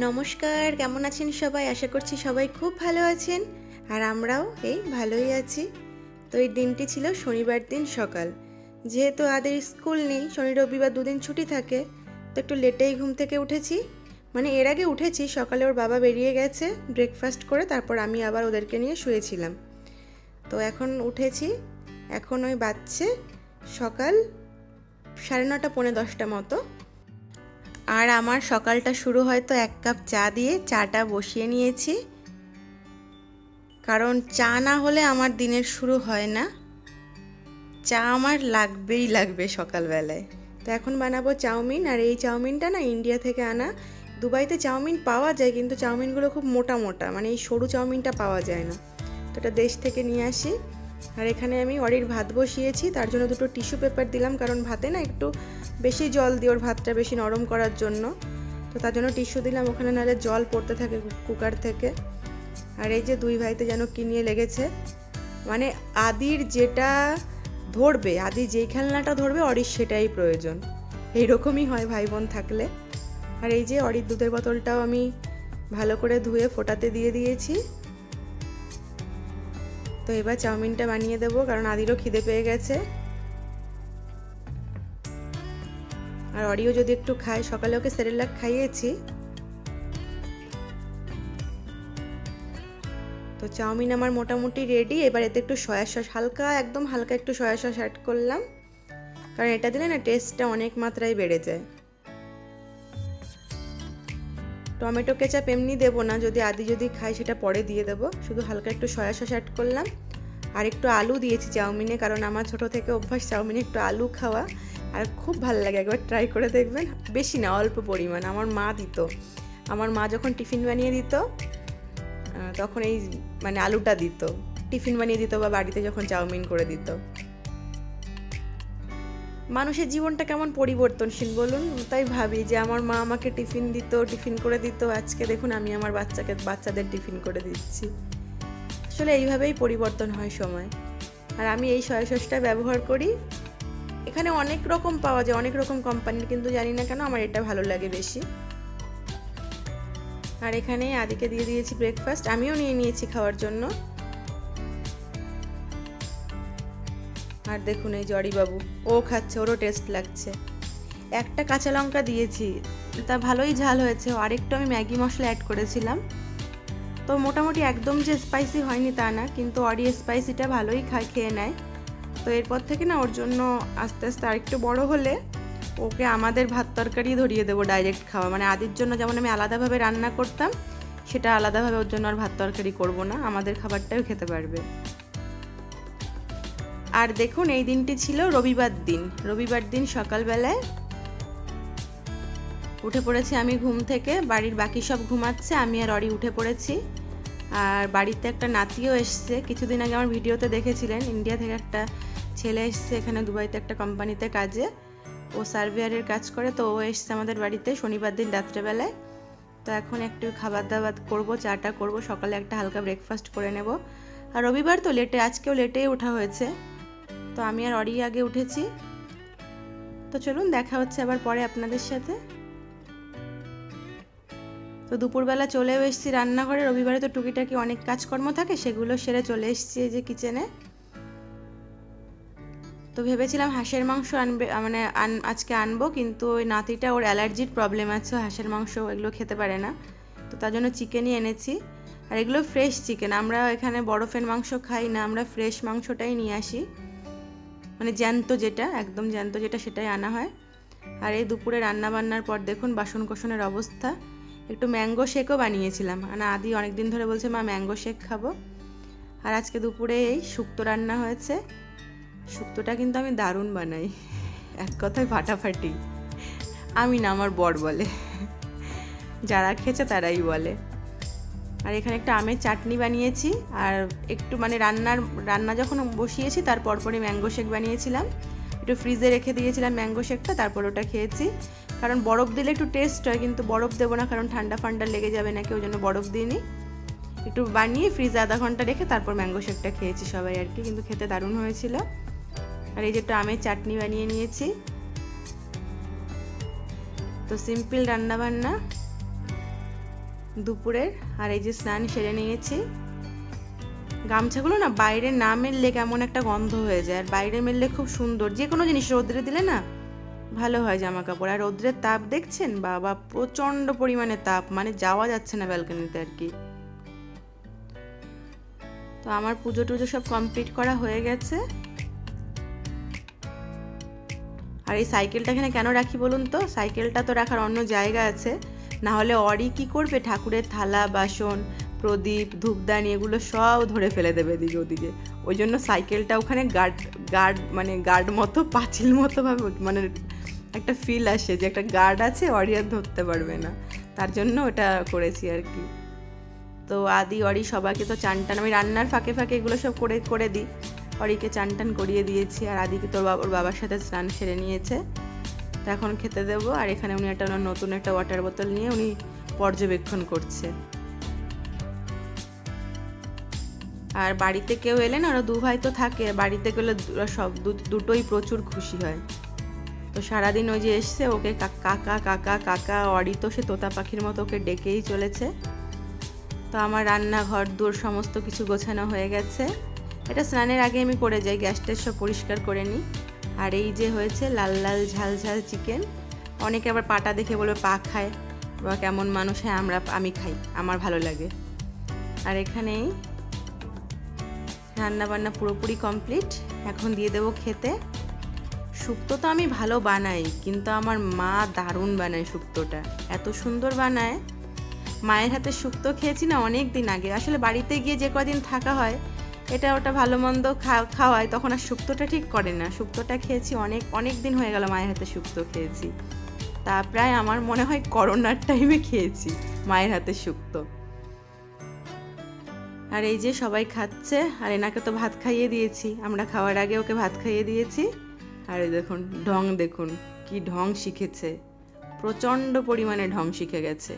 নমস্কার, কেমন আছেন সবাই? আশা করছি সবাই খুব ভালো আছেন। আর আমরাও এই ভালোই আছি। তো এই দিনটি ছিল শনিবার দিন সকাল। যেহেতু আদের স্কুল নেই, শনি রবিবার দুদিন ছুটি থাকে, তো একটু লেটেই ঘুম থেকে উঠেছি। মানে এর আগে উঠেছি, সকালে ওর বাবা বেরিয়ে গেছে ব্রেকফাস্ট করে, তারপর আমি আবার ওদেরকে নিয়ে শুয়েছিলাম। তো এখন উঠেছি, এখন ওই বাজছে সকাল 9:30 পৌনে 10টা মতো। আর আমার সকালটা শুরু হয়তো 1 কাপ চা দিয়ে। চাটা বসিয়ে নিয়েছি, কারণ চা না হলে আমার দিনের শুরু হয় না। চা আমার লাগবেই লাগবে সকালবেলায়। তো এখন বানাবো চাউমিন। আর এই চাউমিনটা না ইন্ডিয়া থেকে আনা। দুবাইতে চাউমিন পাওয়া যায়, কিন্তু চাউমিনগুলো খুব মোটা মোটা, মানে এই সরু চাউমিনটা পাওয়া যায় না। তো এটা দেশ থেকে নিয়ে আসি। আর এখানে আমি অরির ভাত বসিয়েছি, তার জন্য দুটো টিস্যু পেপার দিলাম, কারণ ভাতে না একটু বেশি জল দিই ওর ভাতটা বেশি নরম করার জন্য। তো তার জন্য টিস্যু দিলাম, ওখানে নাহলে জল পড়তে থাকে কুকার থেকে। আর এই যে দুই ভাইতে যেন কি নিয়ে লেগেছে, মানে আদির যেটা ধরবে, আদি যেই খেলনাটা ধরবে অরির সেটাই প্রয়োজন। এইরকমই হয় ভাই বোন থাকলে। আর এই যে অরির দুধের বোতলটাও আমি ভালো করে ধুয়ে ফোটাতে দিয়ে দিয়েছি। তো এবার চাউমিনটা বানিয়ে দেবো, কারণ আদিরও খিদে পেয়ে গেছে। আর অরিও যদি একটু খায়, সকালে ওকে সেরেলাক খাইয়েছি। তো চাউমিন আমার মোটামুটি রেডি। এবার এতে একটু সয়া সস, হালকা একদম হালকা একটু সয়া সস অ্যাড করলাম, কারণ এটা দিলে না টেস্টটা অনেক মাত্রায় বেড়ে যায়। টমেটো কেচাপ এমনি দেবো না, যদি খাই সেটা পরে দিয়ে দেবো। শুধু হালকা একটু সয়া সস অ্যাড করলাম। আর একটু আলু দিয়েছি চাউমিনে, কারণ আমার ছোট থেকে অভ্যাস চাউমিনে একটু আলু খাওয়া। আর খুব ভালো লাগে, একবার ট্রাই করে দেখবেন। বেশি না, অল্প পরিমাণ। আমার মা দিত, আমার মা যখন টিফিন বানিয়ে দিত তখন এই মানে আলুটা দিত, টিফিন বানিয়ে দিত বা বাড়িতে যখন চাউমিন করে দিত। মানুষের জীবনটা কেমন পরিবর্তনশীল বলুন। তাই ভাবি যে আমার মা আমাকে টিফিন দিত, টিফিন করে দিত, আজকে দেখুন আমি আমার বাচ্চাদের টিফিন করে দিচ্ছি। আসলে এইভাবেই পরিবর্তন হয় সময়। আর আমি এই সয়া সসটা ব্যবহার করি। এখানে অনেক রকম পাওয়া যায়, অনেক রকম কোম্পানির, কিন্তু জানি না কেন আমার এটা ভালো লাগে বেশি। আর এখানে আদিকে দিয়ে দিয়েছি ব্রেকফাস্ট, আমিও নিয়ে নিয়েছি খাওয়ার জন্য। আর দেখুন এই জরি বাবু, ও খাচ্ছে, ওরও টেস্ট লাগছে। একটা কাঁচা লঙ্কা দিয়েছি, তা ভালোই ঝাল হয়েছে। আর একটু আমি ম্যাগি মশলা অ্যাড করেছিলাম। তো মোটামুটি একদম যে স্পাইসি হয়নি তা না, কিন্তু অরি স্পাইসিটা ভালোই খেয়ে নেয়। তো এরপর থেকে না ওর জন্য আস্তে আস্তে আরেকটু বড় হলে ওকে আমাদের ভাত তরকারি ধরিয়ে দেবো ডাইরেক্ট খাওয়া। মানে আদির জন্য যেমন আমি আলাদাভাবে রান্না করতাম, সেটা আলাদাভাবে ওর জন্য আর ভাত তরকারি করবো না, আমাদের খাবারটাও খেতে পারবে। আর দেখুন এই দিনটি ছিল রবিবার দিন সকালবেলায় উঠে পড়েছি আমি ঘুম থেকে। বাড়ির বাকি সব ঘুমাচ্ছে, আমি আর অরি উঠে পড়েছি। আর বাড়িতে একটা নাতিও এসছে, কিছুদিন আগে আমার ভিডিওতে দেখেছিলেন। ইন্ডিয়া থেকে একটা ছেলে এসছে এখানে দুবাইতে একটা কোম্পানিতে কাজে, ও সার্ভেয়ারের কাজ করে। তো ও এসছে আমাদের বাড়িতে শনিবার দিন রাত্রেবেলায়। তো এখন একটু খাবার দাবার করবো, চাটা করবো, সকালে একটা হালকা ব্রেকফাস্ট করে নেব। আর রবিবার তো আজকেও লেটেই ওঠা হয়েছে। তো আমি আর অরি আগে উঠেছি। তো চলুন দেখা হচ্ছে আবার পরে আপনাদের সাথে। তো দুপুরবেলা চলেও এসেছি রান্নাঘরে। রবিবারে তো টুকিটাকি অনেক কাজকর্ম থাকে, সেগুলো সেরে চলে এসেছি এই যে কিচেনে। তো ভেবেছিলাম হাঁসের মাংস আজকে আনবো, কিন্তু ওই নাতিটা ওর অ্যালার্জির প্রবলেম আছে, হাঁসের মাংস এগুলো খেতে পারে না। তো তার জন্য চিকেনই এনেছি। আর এগুলো ফ্রেশ চিকেন, আমরা এখানে বরফের মাংস খাই না, আমরা ফ্রেশ মাংসটাই নিয়ে আসি, মানে জ্যান্ত যেটা, একদম জ্যান্ত যেটা, সেটাই আনা হয়। আর এই দুপুরে রান্না বান্নার পর দেখুন বাসন কোসনের অবস্থা। একটু ম্যাঙ্গো শেকও বানিয়েছিলাম, আদি অনেকদিন ধরে বলছে মা ম্যাঙ্গো শেক খাবো। আর আজকে দুপুরে এই শুক্তো রান্না হয়েছে। শুক্তোটা কিন্তু আমি দারুণ বানাই, এক কথায় ফাটাফাটি। আমি না, আমার বর বলে, যারা খেয়েছে তারাই বলে। আর এখানে একটা আমের চাটনি বানিয়েছি। আর একটু মানে রান্না যখন বসিয়েছি তার পরপরই ম্যাঙ্গো শেক বানিয়েছিলাম, একটু ফ্রিজে রেখে দিয়েছিলাম ম্যাঙ্গো শেকটা, তারপর ওটা খেয়েছি। কারণ বরফ দিলে একটু টেস্ট হয়, কিন্তু বরফ দেবো না, কারণ ঠান্ডা ফান্ডা লেগে যাবে নাকি, ওই জন্য বরফ দিইনি। একটু বানিয়ে ফ্রিজে আধা ঘন্টা রেখে তারপর ম্যাঙ্গো শেকটা খেয়েছি সবাই আর কি, কিন্তু খেতে দারুণ হয়েছিল। আর এই যে একটু আমের চাটনি বানিয়ে নিয়েছি। তো সিম্পল রান্না বান্না। দুপুরের। আর এই যে স্নান সেরে নিয়েছি। গামছাগুলো না বাইরে না মেললে কেমন একটা গন্ধ হয়ে যায়, আর বাইরে মেললে খুব সুন্দর। যে কোনো জিনিস রোদ্রে দিলে না ভালো হয় জামা কাপড়। আর রোদ্রের তাপ দেখছেন বাবা, প্রচণ্ড পরিমাণে তাপ, মানে যাওয়া যাচ্ছে না ব্যালকনিতে আর কি। তো আমার পুজো টুজো সব কমপ্লিট করা হয়ে গেছে। আর এই সাইকেলটা এখানে কেন রাখি বলুন তো? সাইকেলটা তো রাখার অন্য জায়গা আছে, না হলে অরি কি করবে, ঠাকুরের থালা বাসন প্রদীপ ধূপদানি এগুলো সব ধরে ফেলে দেবে এদিকে ওদিকে। ওই জন্য সাইকেলটা ওখানে গার্ড মতো, পাঁচিল মতো ভাবে, মানে একটা ফিল আসে যে একটা গার্ড আছে, অরি আর ধরতে পারবে না, তার জন্য ওটা করেছি আর কি। তো আদি অরি সবাইকে তো চান টান, আমি রান্নার ফাঁকে ফাঁকে এগুলো সব করে দিই। অরিকে চান টান করিয়ে দিয়েছি, আর আদিকে তোর ওর বাবার সাথে স্নান সেরে নিয়েছে। তো এখন খেতে দেবো। আর এখানে উনি নতুন একটা ওয়াটার বোতল নিয়ে উনি পর্যবেক্ষণ করছে। আর বাড়িতে কেউ এলে না, ওরা দু ভাই তো থাকে, বাড়িতে গেলে সব দুটোই প্রচুর খুশি হয়। তো সারাদিন ওই যে এসছে, ওকে কাকা কাকা কাকা, অরি তো সে তোতা পাখির মতো ওকে ডেকেই চলেছে। তো আমার রান্নাঘর দূর সমস্ত কিছু গোছানো হয়ে গেছে। এটা স্নানের আগে আমি করে যাই, গ্যাসটা সব পরিষ্কার করে নিই। আর এই যে হয়েছে লাল লাল ঝাল ঝাল চিকেন। অনেকে আবার পাটা দেখে বলবে পা খায় বা কেমন মানুষ, হ্যাঁ আমি খাই, আমার ভালো লাগে। আর এখানেই রান্না বান্না পুরোপুরি কমপ্লিট। এখন দিয়ে দেবো খেতে। শুক্তো তো আমি ভালো বানাই, কিন্তু আমার মা দারুণ বানায় শুক্তোটা, এত সুন্দর বানায়। মায়ের হাতে শুক্তো খেয়েছি না অনেক দিন আগে, আসলে বাড়িতে গিয়ে যে কদিন থাকা হয় এটা ওটা ভালো মন্দ খাওয়ায়, তখন আর শুক্তোটা ঠিক করে না। শুক্তোটা খেয়েছি অনেক দিন হয়ে গেল মায়ের হাতে শুক্তো খেয়েছি, তা প্রায় আমার মনে হয় করোনার টাইমে খেয়েছি মায়ের হাতে শুক্তো। আর এই যে সবাই খাচ্ছে, আর এনাকে তো ভাত খাইয়ে দিয়েছি, আমরা খাওয়ার আগে ওকে ভাত খাইয়ে দিয়েছি। আর এই দেখুন দেখুন কি ঢং শিখেছে, প্রচণ্ড পরিমাণে ঢং শিখে গেছে।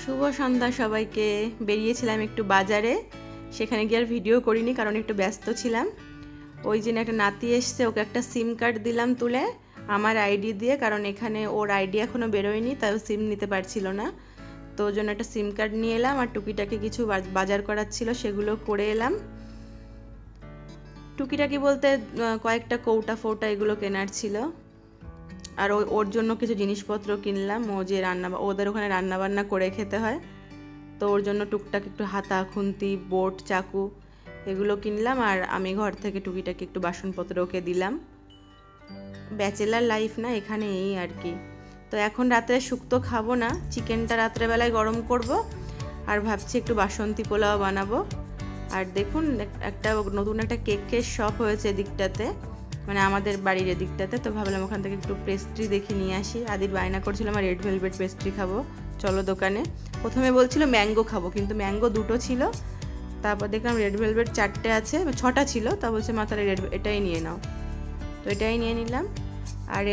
শুভ সন্ধ্যা সবাইকে। বেরিয়েছিলাম একটু বাজারে, সেখানে গিয়ে আর ভিডিও করিনি কারণ একটু ব্যস্ত ছিলাম। ওই জন্য একটা নাতি এসছে, ওকে একটা সিম কার্ড দিলাম তুলে আমার আইডি দিয়ে, কারণ এখানে ওর আইডি এখনও বেরোয়নি, তাই ও সিম নিতে পারছিল না। তো ওই জন্য একটা সিম কার্ড নিয়ে এলাম, আর টুকিটাকি কিছু বাজার করার ছিল সেগুলো করে এলাম। টুকিটাকি বলতে কয়েকটা কৌটা ফৌটা এগুলো কেনার ছিল। আর ওর জন্য কিছু জিনিসপত্র কিনলাম, ও যে ওদের ওখানে রান্নাবান্না করে খেতে হয়, তো ওর জন্য টুকটাক একটু হাতা খুন্তি বোট চাকু এগুলো কিনলাম। আর আমি ঘর থেকে টুকিটাকি একটু বাসনপত্র ওকে দিলাম। ব্যাচেলার লাইফ না এখানে, এই আর কি। তো এখন রাত্রে শুক্তো খাবো না, চিকেনটা রাত্রেবেলায় গরম করব, আর ভাবছি একটু বাসন্তী পোলাও বানাবো। আর দেখুন নতুন একটা কেকের শপ হয়েছে এদিকটাতে, মানে আমাদের বাড়ির এদিকটাতে। তো ভাবলাম ওখান থেকে একটু পেস্ট্রি দেখে নিয়ে আসি। আদির বায়না করছিল আমার রেড ভেলভেট পেস্ট্রি খাবো, চলো দোকানে। প্রথমে বলছিল ম্যাঙ্গো খাবো, কিন্তু ম্যাঙ্গো দুটো ছিল, তারপর দেখলাম রেড ভেলভেট 4টে আছে, 6টা ছিল, তা বলছে মা তাহলে এটাই নিয়ে নাও। তো এটাই নিয়ে নিলাম। আর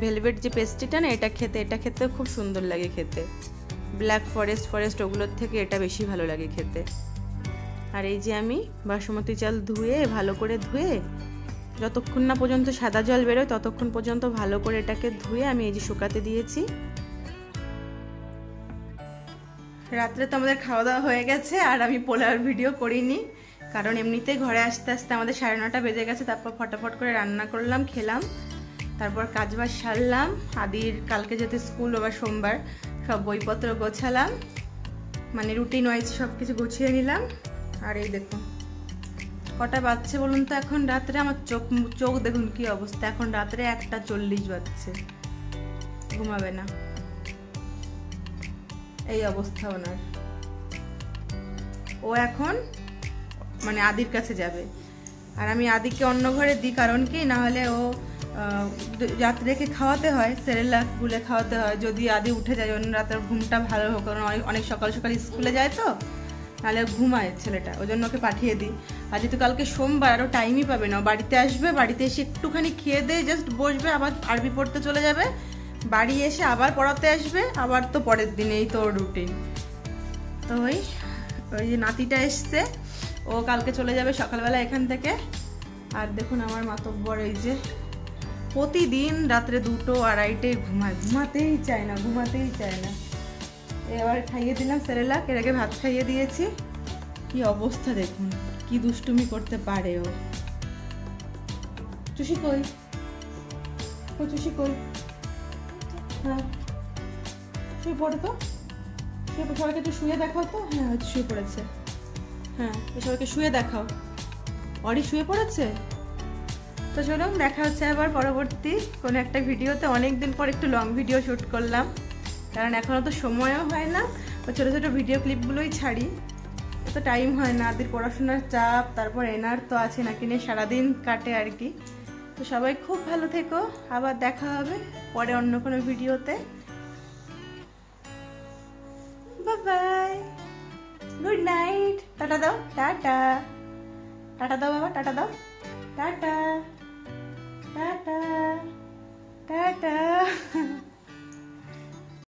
ভেলভেট যে পেস্ট্রিটা না, এটা খেতে খুব সুন্দর লাগে খেতে। ব্ল্যাক ফরেস্ট ওগুলোর থেকে এটা বেশি ভালো লাগে খেতে। আর এই যে আমি বাসমতি চাল ভালো করে ধুয়ে, যতক্ষণ না পর্যন্ত সাদা জল বেরোয় ততক্ষণ পর্যন্ত ভালো করে এটাকে ধুয়ে আমি এই যে শুকাতে দিয়েছি। রাত্রে তো আমাদের খাওয়া দাওয়া হয়ে গেছে, আর আমি পোলাওর ভিডিও করিনি, কারণ এমনিতেই ঘরে আসতে আসতে আমাদের 9:30 বেজে গেছে। তারপর ফটাফট করে রান্না করলাম, খেলাম, তারপর কাজবাজ সারলাম। আদির কালকে যেতে স্কুল, আবার সোমবার, সব বইপত্র গোছালাম, মানে রুটিন ওয়াইজ সব কিছু গুছিয়ে নিলাম। আর এই দেখুন কটা বাজছে বলুন তো এখন রাত্রে, আমার চোখ দেখুন কি অবস্থা, এখন রাত্রে 1:40 বাজছে, ঘুমাবে না, এই অবস্থা ওনার। ও এখন মানে আদির কাছে যাবে, আর আমি আদিকে অন্য ঘরে দিই, কারণ কি না হলে ও রাত্রেকে খাওয়াতে হয়, সেরেলাক গুলে খাওয়াতে হয়, যদি আদি উঠে যায় অন্য রাতের ঘুমটা ভালো হোক, কারণ অনেক সকাল সকাল স্কুলে যায়, তো নাহলে ঘুমায় ছেলেটা, ওই জন্য ওকে পাঠিয়ে দিই। আর যেহেতু কালকে সোমবার, আরও টাইমই পাবে না, বাড়িতে আসবে, বাড়িতে এসে একটুখানি খেয়ে দিয়ে জাস্ট বসবে, আবার আরবি পড়তে চলে যাবে, বাড়ি এসে আবার পড়াতে আসবে, আবার তো পরের দিনেই তো রুটিন। তো ওই যে নাতিটা এসছে, ও কালকে চলে যাবে সকালবেলা এখান থেকে। আর দেখুন আমার মাতব্বর এই যে প্রতিদিন রাত্রে 2টো 2:30টায় ঘুমায়, ঘুমাতেই চায় না। এবার খাইয়ে দিলাম সেরেলাক, এর আগে ভাত খাইয়ে দিয়েছি। কি অবস্থা দেখুন, কি দুষ্টুমি করতে পারে ও। চুষি কই, চুষি কই? হ্যাঁ শুয়ে পড়ে তো, সবাইকে একটু শুয়ে দেখাও তো। হ্যাঁ শুয়ে পড়েছে। হ্যাঁ সবাইকে শুয়ে দেখাও। অরি শুয়ে পড়েছে। তো চলুন দেখা হচ্ছে আবার পরবর্তী কোনো একটা ভিডিওতে। অনেকদিন পর একটু লং ভিডিও শ্যুট করলাম, কারণ এখনও তো সময়ও হয় না। ও ছোটো ছোটো ভিডিও ক্লিপগুলোই ছাড়ি, এত টাইম হয় না। আদির পড়াশোনার চাপ, তারপর এনার তো আছে, নাকি নিয়ে সারাদিন কাটে আর কি। তো সবাই খুব ভালো থেকো, আবার দেখা হবে পরে অন্য কোনো ভিডিওতে। বাই, গুড নাইট, টাটা দাও, টাটা টাটা দাও বাবা, টাটা দাও, টাটা টাটা টাটা।